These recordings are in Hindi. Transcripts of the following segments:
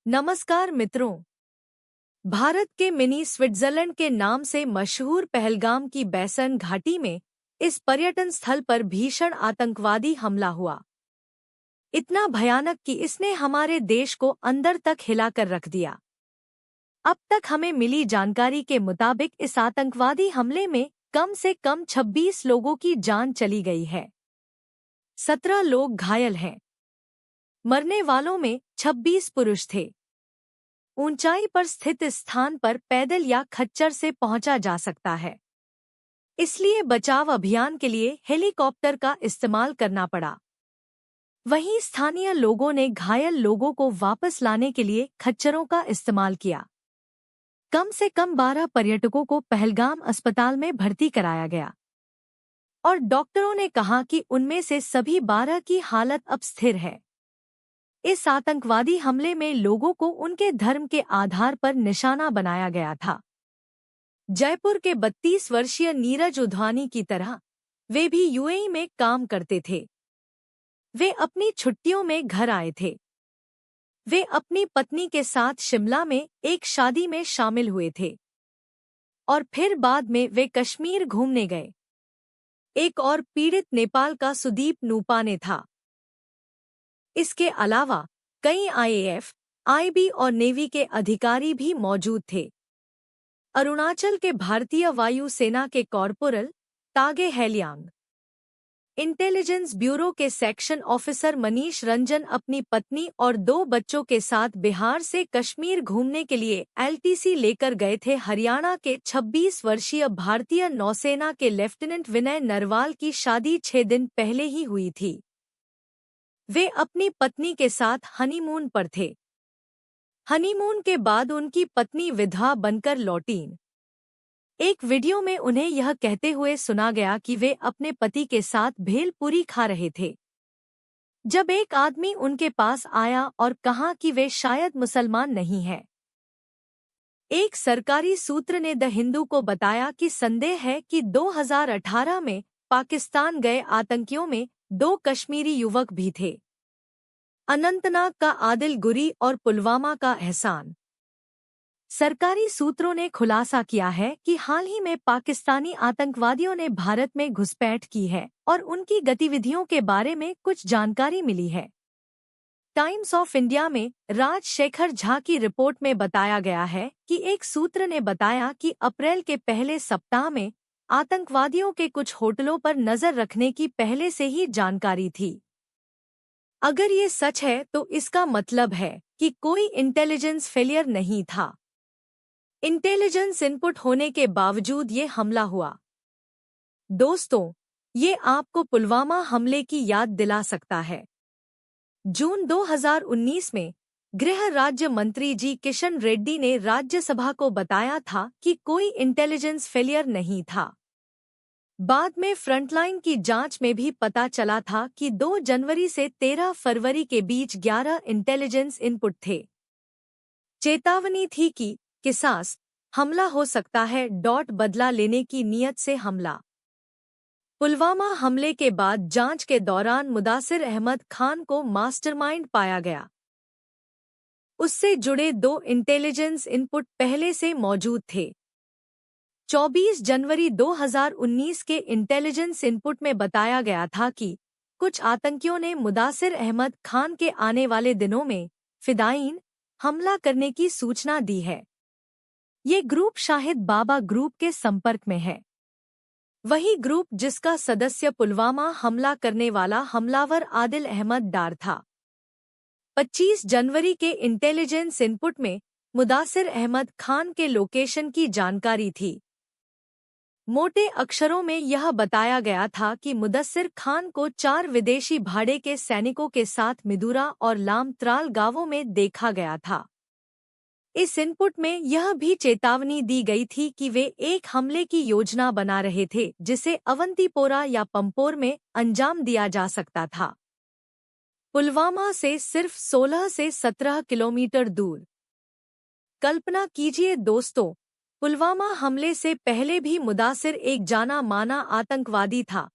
नमस्कार मित्रों। भारत के मिनी स्विट्जरलैंड के नाम से मशहूर पहलगाम की बैसन घाटी में इस पर्यटन स्थल पर भीषण आतंकवादी हमला हुआ। इतना भयानक कि इसने हमारे देश को अंदर तक हिलाकर रख दिया। अब तक हमें मिली जानकारी के मुताबिक इस आतंकवादी हमले में कम से कम 26 लोगों की जान चली गई है। 17 लोग घायल हैं। मरने वालों में 26 पुरुष थे। ऊंचाई पर स्थित इस स्थान पर पैदल या खच्चर से पहुंचा जा सकता है, इसलिए बचाव अभियान के लिए हेलीकॉप्टर का इस्तेमाल करना पड़ा। वहीं स्थानीय लोगों ने घायल लोगों को वापस लाने के लिए खच्चरों का इस्तेमाल किया। कम से कम 12 पर्यटकों को पहलगाम अस्पताल में भर्ती कराया गया और डॉक्टरों ने कहा कि उनमें से सभी 12 की हालत अब स्थिर है। इस आतंकवादी हमले में लोगों को उनके धर्म के आधार पर निशाना बनाया गया था। जयपुर के 32 वर्षीय नीरज उध्वानी की तरह वे भी यूएई में काम करते थे। वे अपनी छुट्टियों में घर आए थे। वे अपनी पत्नी के साथ शिमला में एक शादी में शामिल हुए थे और फिर बाद में वे कश्मीर घूमने गए। एक और पीड़ित नेपाल का सुदीप नूपाने था। इसके अलावा कई आईएएफ, आईबी और नेवी के अधिकारी भी मौजूद थे। अरुणाचल के भारतीय वायु सेना के कॉर्पोरल तागे हेलियांग, इंटेलिजेंस ब्यूरो के सेक्शन ऑफिसर मनीष रंजन अपनी पत्नी और 2 बच्चों के साथ बिहार से कश्मीर घूमने के लिए एलटीसी लेकर गए थे। हरियाणा के 26 वर्षीय भारतीय नौसेना के लेफ्टिनेंट विनय नरवाल की शादी 6 दिन पहले ही हुई थी। वे अपनी पत्नी के साथ हनीमून पर थे। हनीमून के बाद उनकी पत्नी विधवा बनकर लौटीं। एक वीडियो में उन्हें यह कहते हुए सुना गया कि वे अपने पति के साथ भेलपूरी खा रहे थे, जब एक आदमी उनके पास आया और कहा कि वे शायद मुसलमान नहीं हैं। एक सरकारी सूत्र ने द हिंदू को बताया कि संदेह है कि 2018 में पाकिस्तान गए आतंकियों में 2 कश्मीरी युवक भी थे, अनंतनाग का आदिल गुरी और पुलवामा का एहसान। सरकारी सूत्रों ने खुलासा किया है कि हाल ही में पाकिस्तानी आतंकवादियों ने भारत में घुसपैठ की है और उनकी गतिविधियों के बारे में कुछ जानकारी मिली है। टाइम्स ऑफ इंडिया में राजशेखर झा की रिपोर्ट में बताया गया है कि एक सूत्र ने बताया कि अप्रैल के पहले सप्ताह में आतंकवादियों के कुछ होटलों पर नजर रखने की पहले से ही जानकारी थी। अगर ये सच है तो इसका मतलब है कि कोई इंटेलिजेंस फेलियर नहीं था। इंटेलिजेंस इनपुट होने के बावजूद ये हमला हुआ। दोस्तों, ये आपको पुलवामा हमले की याद दिला सकता है। जून 2019 में गृह राज्य मंत्री जी किशन रेड्डी ने राज्यसभा को बताया था कि कोई इंटेलिजेंस फेलियर नहीं था। बाद में फ्रंटलाइन की जांच में भी पता चला था कि 2 जनवरी से 13 फरवरी के बीच 11 इंटेलिजेंस इनपुट थे। चेतावनी थी कि किसास हमला हो सकता है। बदला लेने की नीयत से हमला। पुलवामा हमले के बाद जांच के दौरान मुदासिर अहमद खान को मास्टरमाइंड पाया गया। उससे जुड़े 2 इंटेलिजेंस इनपुट पहले से मौजूद थे। 24 जनवरी 2019 के इंटेलिजेंस इनपुट में बताया गया था कि कुछ आतंकियों ने मुदासिर अहमद खान के आने वाले दिनों में फिदायीन हमला करने की सूचना दी है। ये ग्रुप शाहिद बाबा ग्रुप के संपर्क में है, वही ग्रुप जिसका सदस्य पुलवामा हमला करने वाला हमलावर आदिल अहमद डार था। 25 जनवरी के इंटेलिजेंस इनपुट में मुदासिर अहमद खान के लोकेशन की जानकारी थी। मोटे अक्षरों में यह बताया गया था कि मुदस्सिर खान को 4 विदेशी भाड़े के सैनिकों के साथ मिदुरा और लामत्राल गांवों में देखा गया था। इस इनपुट में यह भी चेतावनी दी गई थी कि वे एक हमले की योजना बना रहे थे जिसे अवंतीपोरा या पंपोर में अंजाम दिया जा सकता था, पुलवामा से सिर्फ 16 से 17 किलोमीटर दूर। कल्पना कीजिए दोस्तों, पुलवामा हमले से पहले भी मुदासिर एक जाना माना आतंकवादी था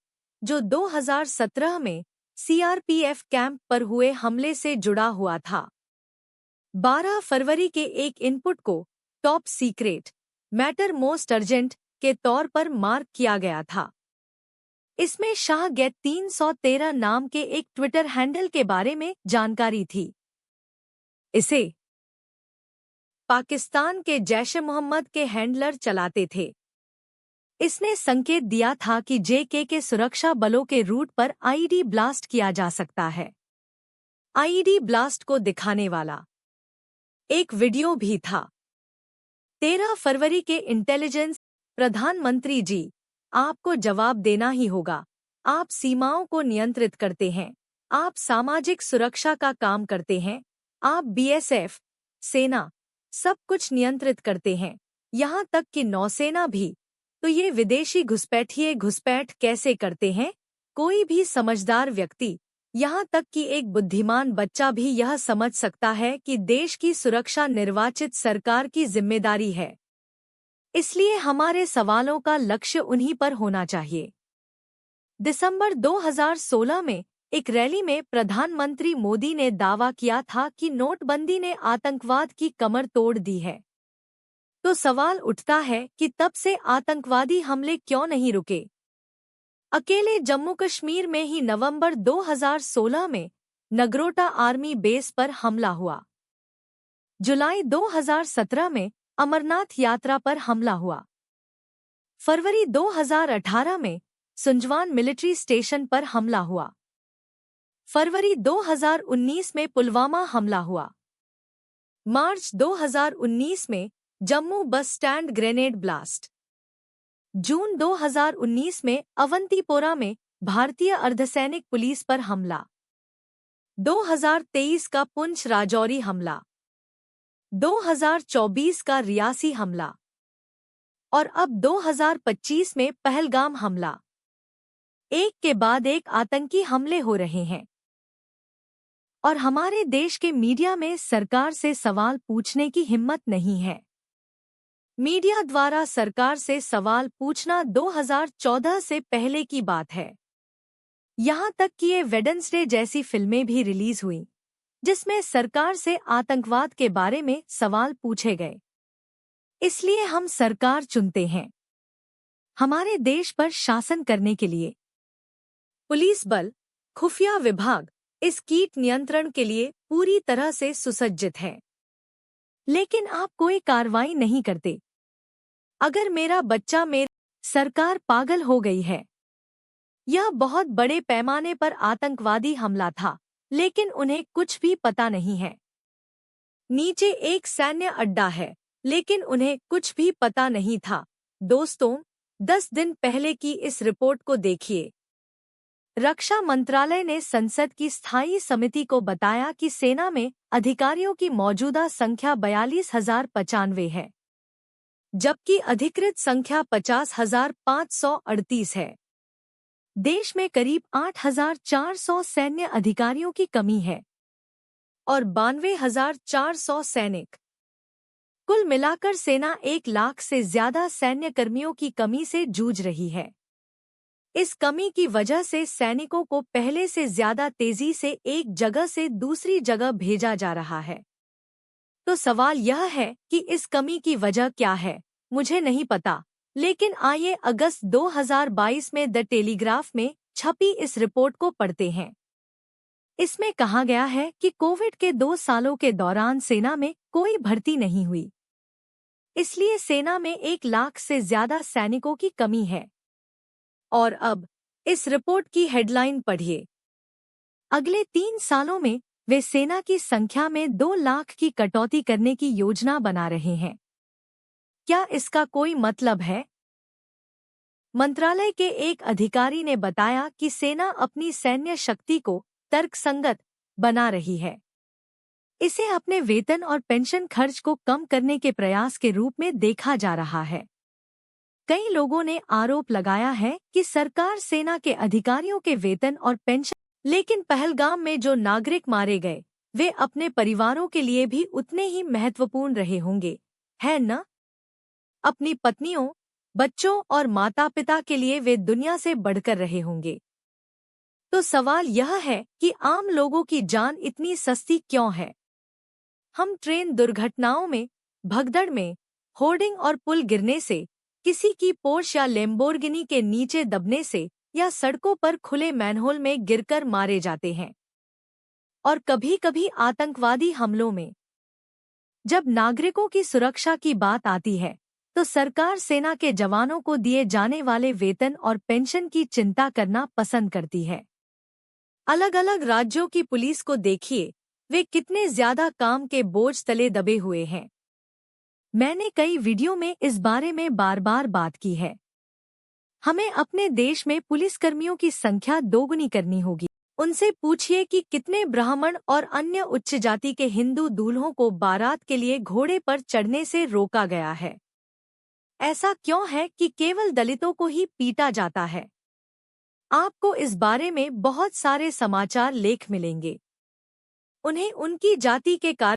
जो 2017 में सीआरपीएफ कैंप पर हुए हमले से जुड़ा हुआ था। 12 फरवरी के एक इनपुट को top secret matter most urgent के तौर पर मार्क किया गया था। इसमें शाह गेट 313 नाम के एक ट्विटर हैंडल के बारे में जानकारी थी। इसे पाकिस्तान के जैश ए मोहम्मद के हैंडलर चलाते थे। इसने संकेत दिया था कि जेके के सुरक्षा बलों के रूट पर आईईडी ब्लास्ट किया जा सकता है। आईईडी ब्लास्ट को दिखाने वाला एक वीडियो भी था। 13 फरवरी के इंटेलिजेंस प्रधानमंत्री जी, आपको जवाब देना ही होगा। आप सीमाओं को नियंत्रित करते हैं, आप सामाजिक सुरक्षा का काम करते हैं, आप बीएसएफ, सेना, सब कुछ नियंत्रित करते हैं, यहाँ तक कि नौसेना भी। तो ये विदेशी घुसपैठ कैसे करते हैं? कोई भी समझदार व्यक्ति, यहाँ तक कि एक बुद्धिमान बच्चा भी यह समझ सकता है कि देश की सुरक्षा निर्वाचित सरकार की जिम्मेदारी है। इसलिए हमारे सवालों का लक्ष्य उन्हीं पर होना चाहिए। दिसंबर 2016 में एक रैली में प्रधानमंत्री मोदी ने दावा किया था कि नोटबंदी ने आतंकवाद की कमर तोड़ दी है। तो सवाल उठता है कि तब से आतंकवादी हमले क्यों नहीं रुके? अकेले जम्मू कश्मीर में ही नवंबर 2016 में नगरोटा आर्मी बेस पर हमला हुआ। जुलाई 2017 में अमरनाथ यात्रा पर हमला हुआ। फरवरी 2018 में सुंजवान मिलिट्री स्टेशन पर हमला हुआ। फरवरी 2019 में पुलवामा हमला हुआ। मार्च 2019 में Jammu bus stand grenade blast. जून 2019 में अवंतीपोरा में भारतीय अर्धसैनिक पुलिस पर हमला। 2023 का पुंछ राजौरी हमला, 2024 का रियासी हमला और अब 2025 में पहलगाम हमला। एक के बाद एक आतंकी हमले हो रहे हैं और हमारे देश के मीडिया में सरकार से सवाल पूछने की हिम्मत नहीं है। मीडिया द्वारा सरकार से सवाल पूछना 2014 से पहले की बात है। यहाँ तक कि ये वेडनेसडे जैसी फिल्में भी रिलीज हुई जिसमें सरकार से आतंकवाद के बारे में सवाल पूछे गए। इसलिए हम सरकार चुनते हैं हमारे देश पर शासन करने के लिए। पुलिस बल, खुफिया विभाग इस कीट नियंत्रण के लिए पूरी तरह से सुसज्जित है, लेकिन आप कोई कार्रवाई नहीं करते। अगर मेरा बच्चा सरकार पागल हो गई है। यह बहुत बड़े पैमाने पर आतंकवादी हमला था, लेकिन उन्हें कुछ भी पता नहीं है। नीचे एक सैन्य अड्डा है, लेकिन उन्हें कुछ भी पता नहीं था। दोस्तों, 10 दिन पहले की इस रिपोर्ट को देखिए। रक्षा मंत्रालय ने संसद की स्थायी समिति को बताया कि सेना में अधिकारियों की मौजूदा संख्या 42,095 है, जबकि अधिकृत संख्या 50,538 है। देश में करीब 8,400 सैन्य अधिकारियों की कमी है और 92,400 सैनिक। कुल मिलाकर सेना 1 लाख से ज्यादा सैन्य कर्मियों की कमी से जूझ रही है। इस कमी की वजह से सैनिकों को पहले से ज्यादा तेजी से एक जगह से दूसरी जगह भेजा जा रहा है। तो सवाल यह है कि इस कमी की वजह क्या है? मुझे नहीं पता, लेकिन आइए अगस्त 2022 में द टेलीग्राफ में छपी इस रिपोर्ट को पढ़ते हैं। इसमें कहा गया है कि कोविड के 2 सालों के दौरान सेना में कोई भर्ती नहीं हुई, इसलिए सेना में 1 लाख से ज्यादा सैनिकों की कमी है। और अब इस रिपोर्ट की हेडलाइन पढ़िए। अगले 3 सालों में वे सेना की संख्या में 2 लाख की कटौती करने की योजना बना रहे हैं। क्या इसका कोई मतलब है? मंत्रालय के एक अधिकारी ने बताया कि सेना अपनी सैन्य शक्ति को तर्कसंगत बना रही है। इसे अपने वेतन और पेंशन खर्च को कम करने के प्रयास के रूप में देखा जा रहा है। कई लोगों ने आरोप लगाया है कि सरकार सेना के अधिकारियों के वेतन और पेंशन, लेकिन पहलगाम में जो नागरिक मारे गए वे अपने परिवारों के लिए भी उतने ही महत्वपूर्ण रहे होंगे, है न? अपनी पत्नियों, बच्चों और माता-पिता के लिए वे दुनिया से बढ़कर रहे होंगे। तो सवाल यह है कि आम लोगों की जान इतनी सस्ती क्यों है? हम ट्रेन दुर्घटनाओं में, भगदड़ में, होर्डिंग और पुल गिरने से, किसी की पोर्श या लेम्बोर्गिनी के नीचे दबने से या सड़कों पर खुले मैनहोल में गिरकर मारे जाते हैं। और कभी-कभी आतंकवादी हमलों में। जब नागरिकों की सुरक्षा की बात आती है, तो सरकार सेना के जवानों को दिए जाने वाले वेतन और पेंशन की चिंता करना पसंद करती है। अलग-अलग राज्यों की पुलिस को देखिए, वे कितने ज्यादा काम के बोझ तले दबे हुए हैं। मैंने कई वीडियो में इस बारे में बार-बार बात की है। हमें अपने देश में पुलिसकर्मियों की संख्या दोगुनी करनी होगी। उनसे पूछिए कि कितने ब्राह्मण और अन्य उच्च जाति के हिंदू दूल्हों को बारात के लिए घोड़े पर चढ़ने से रोका गया है। ऐसा क्यों है कि केवल दलितों को ही पीटा जाता है? आपको इस बारे में बहुत सारे समाचार लेख मिलेंगे। उन्हें उनकी जाति के कारण